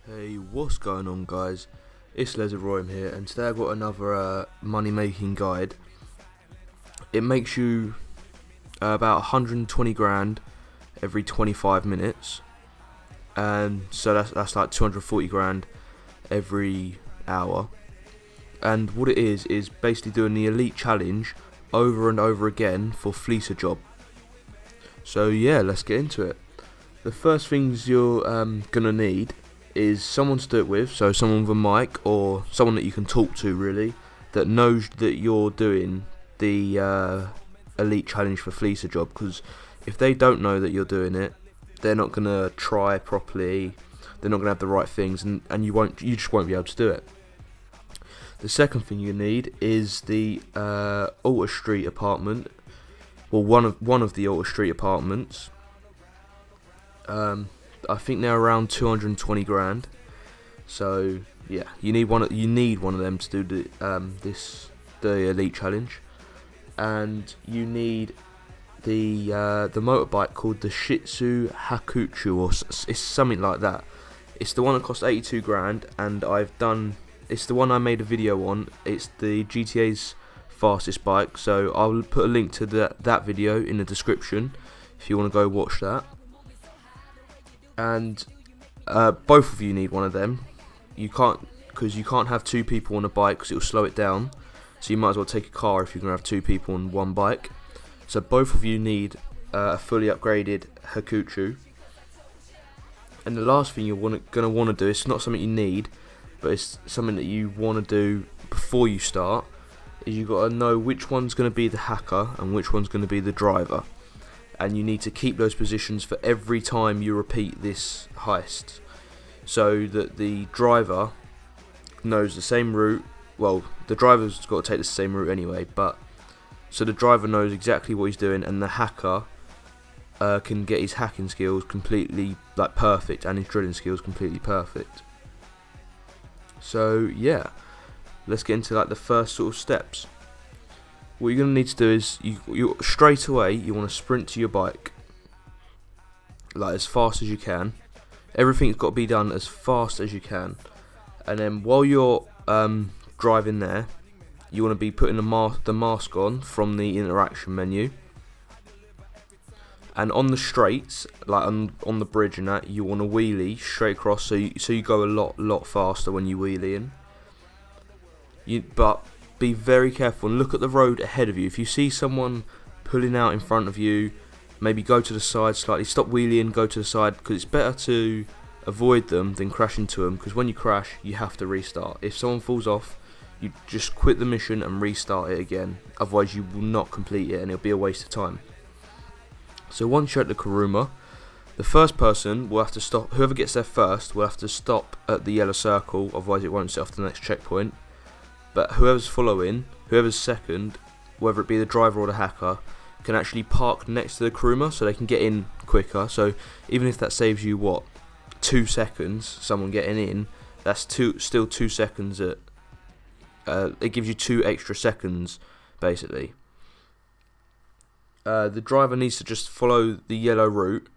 Hey, what's going on, guys? It's Lesaroym here, and today I've got another money making guide. It makes you about 120 grand every 25 minutes, and so that's like 240 grand every hour. And what it is basically doing the elite challenge over and over again for Fleeca job. So yeah, let's get into it. The first things you're gonna need is someone to do it with, so someone with a mic or someone that you can talk to, really, that knows that you're doing the elite challenge for Fleeca job, because if they don't know that you're doing it, they're not gonna try properly, they're not gonna have the right things, and you just won't be able to do it. The second thing you need is the Alta Street apartment, or one of the Alta Street apartments. I think they're around 220 grand. So yeah, you need one of them to do the elite challenge, and you need the motorbike called the Shih Tzu Hakuchu, or it's something like that. It's the one that costs 82 grand, and it's the one I made a video on. It's the GTA's fastest bike, so I'll put a link to that video in the description if you want to go watch that. And both of you need one of them. You can't have two people on a bike because it will slow it down. So you might as well take a car if you're going to have two people on one bike. So both of you need a fully upgraded Hakuchu. And the last thing you're going to want to do, it's not something you need, but it's something that you want to do before you start, is you've got to know which one's going to be the hacker and which one's going to be the driver. And you need to keep those positions for every time you repeat this heist, so that the driver knows the same route. Well, the driver's got to take the same route anyway, but so the driver knows exactly what he's doing, and the hacker can get his hacking skills completely perfect, and his drilling skills completely perfect. So yeah, let's get into the first sort of steps. What you're going to need to do is you straight away you want to sprint to your bike, as fast as you can. Everything's got to be done as fast as you can, and then while you're driving there, you want to be putting the mask on from the interaction menu. And on the straights, on the bridge and that, you want to wheelie straight across, so you go a lot faster when you wheelie in. But be very careful and look at the road ahead of you. If you see someone pulling out in front of you, maybe go to the side slightly, stop wheeling, go to the side, because it's better to avoid them than crash into them, because when you crash you have to restart. If someone falls off, you just quit the mission and restart it again, otherwise you will not complete it and it'll be a waste of time. So once you're at the Kuruma, the first person will have to stop. Whoever gets there first will have to stop at the yellow circle, otherwise it won't set off the next checkpoint. But whoever's following, whoever's second, whether it be the driver or the hacker, can actually park next to the Kuruma so they can get in quicker. So even if that saves you 2 seconds, someone getting in, that's still 2 seconds. It gives you 2 extra seconds basically. The driver needs to just follow the yellow route,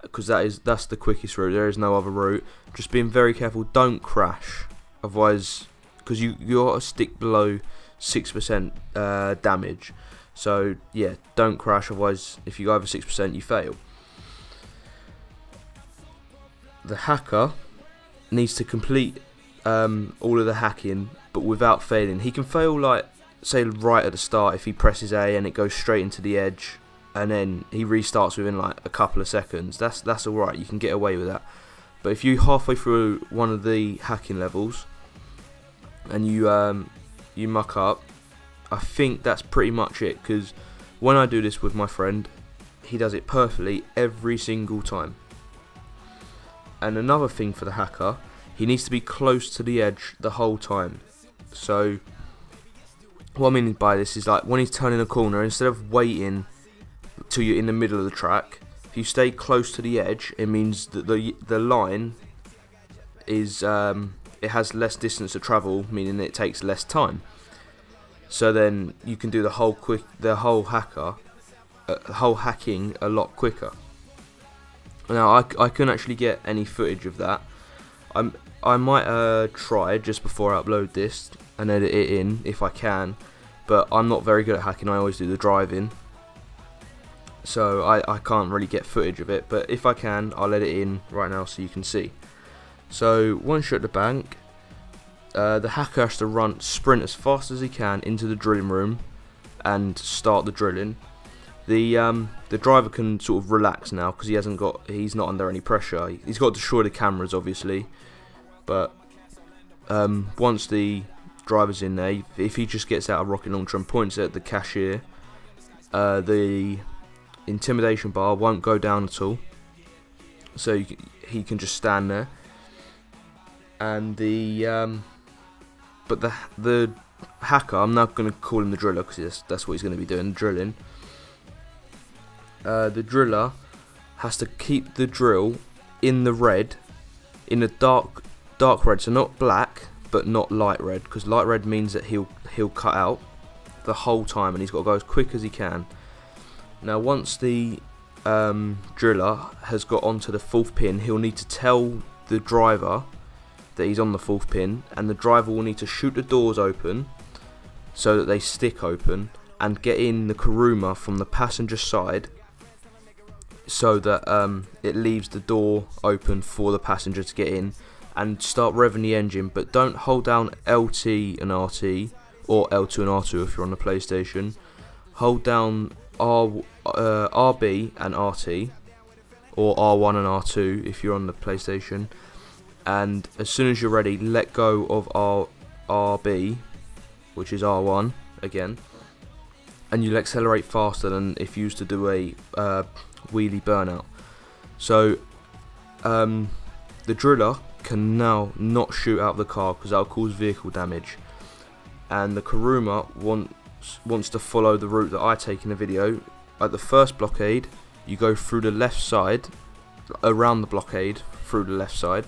because that's the quickest route. There is no other route. Just being very careful, don't crash, otherwise, because you got to stick below 6% damage. So yeah, don't crash, otherwise if you go over 6% you fail. The hacker needs to complete all of the hacking, but without failing. He can fail, say right at the start, if he presses A and it goes straight into the edge, and then he restarts within a couple of seconds. That's alright, you can get away with that. But if you halfway through one of the hacking levels and you muck up, I think that's pretty much it, because when I do this with my friend, he does it perfectly every single time. And another thing for the hacker, he needs to be close to the edge the whole time. So what I mean by this is, when he's turning a corner, instead of waiting till you're in the middle of the track, if you stay close to the edge, it means that the line is it has less distance to travel, meaning it takes less time. So then you can do the whole hacking a lot quicker. Now I couldn't actually get any footage of that. I might try just before I upload this and edit it in if I can, but I'm not very good at hacking. I always do the driving, so I can't really get footage of it, but if I can, I'll edit it in right now so you can see. So once you're at the bank, the hacker has to sprint as fast as he can into the drilling room and start the drilling. The driver can sort of relax now because he's not under any pressure. He's got to destroy the cameras obviously, but once the driver's in there, if he just gets out a rocket launcher and points it at the cashier, the intimidation bar won't go down at all, so he can just stand there. And but the hacker, I'm not going to call him the driller because that's what he's going to be doing, drilling. The driller has to keep the drill in the red, in a dark red, so not black but not light red, because light red means that he'll cut out the whole time and he's got to go as quick as he can. Now once the driller has got onto the 4th pin, he'll need to tell the driver that he's on the 4th pin, and the driver will need to shoot the doors open so that they stick open and get in the Kuruma from the passenger side so that it leaves the door open for the passenger to get in, and start revving the engine, but don't hold down LT and RT, or L2 and R2 if you're on the PlayStation. Hold down RB and RT, or R1 and R2 if you're on the PlayStation, and as soon as you're ready, let go of RB, which is R1 again, and you'll accelerate faster than if you used to do a wheelie burnout. So the driller can now not shoot out the car because that'll cause vehicle damage, and the Kuruma wants to follow the route that I take in the video. At the first blockade, you go through the left side, around the blockade through the left side.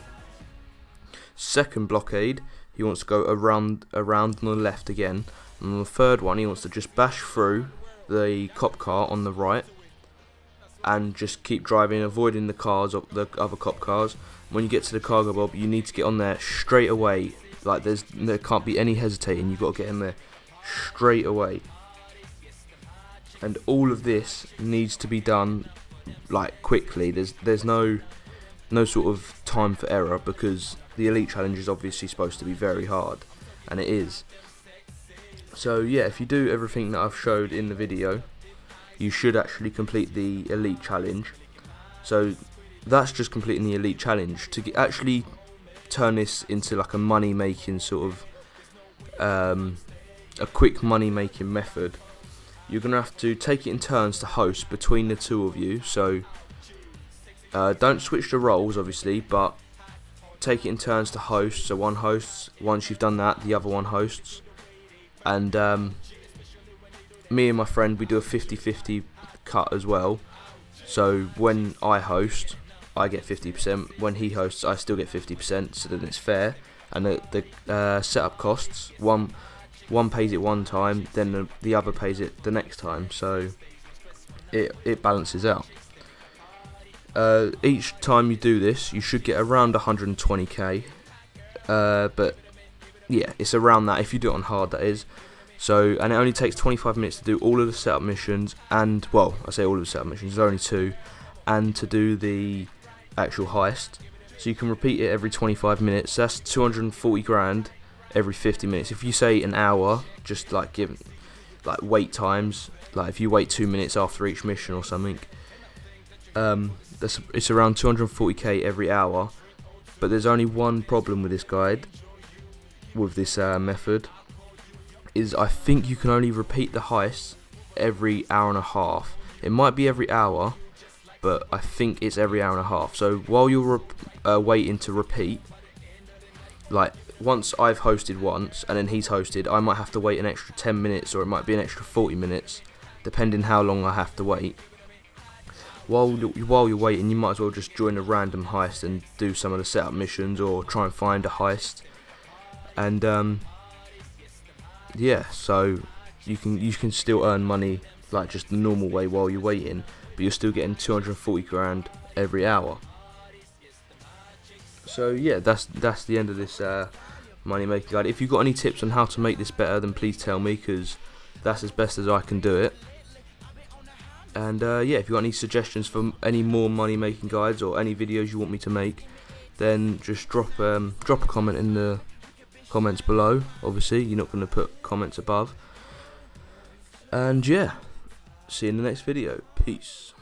Second blockade, he wants to go around on the left again, and on the third one he wants to just bash through the cop car on the right and just keep driving, avoiding the other cop cars. When you get to the cargo bob, you need to get on there straight away. Like there can't be any hesitating. You've got to get in there straight away. And all of this needs to be done like quickly. There's no sort of time for error, because the Elite Challenge is obviously supposed to be very hard, and it is. So yeah, if you do everything that I've showed in the video, you should actually complete the Elite Challenge. So that's just completing the Elite Challenge. To actually turn this into like a money making sort of a quick money making method, you're gonna have to take it in turns to host between the two of you. So don't switch the roles obviously, but take it in turns to host. So one hosts, once you've done that, the other one hosts. And me and my friend, we do a 50-50 cut as well. So when I host, I get 50%. When he hosts, I still get 50%. So then it's fair. And the setup costs, one pays it one time, then the other pays it the next time. So it balances out. Each time you do this, you should get around 120k. But yeah, it's around that if you do it on hard, that is. So, and it only takes 25 minutes to do all of the setup missions, and well, I say all of the setup missions, there's only 2, and to do the actual heist. So you can repeat it every 25 minutes. That's 240 grand every 50 minutes. If you say an hour, just like give like wait times, like if you wait 2 minutes after each mission or something, it's around 240k every hour. But there's only one problem with this guide, with this method, is I think you can only repeat the heist every hour and a half. It might be every hour, but I think it's every hour and a half. So while you're waiting to repeat, like once I've hosted once and then he's hosted, I might have to wait an extra 10 minutes, or it might be an extra 40 minutes, depending how long I have to wait. While you're waiting, you might as well just join a random heist and do some of the setup missions, or try and find a heist. And yeah, so you can still earn money like just the normal way while you're waiting, but you're still getting 240 grand every hour. So yeah, that's the end of this money making guide. If you've got any tips on how to make this better, then please tell me, because that's as best as I can do it. And yeah, if you've got any suggestions for any more money making guides or any videos you want me to make, then just drop a comment in the comments below. Obviously you're not going to put comments above. And yeah, see you in the next video. Peace.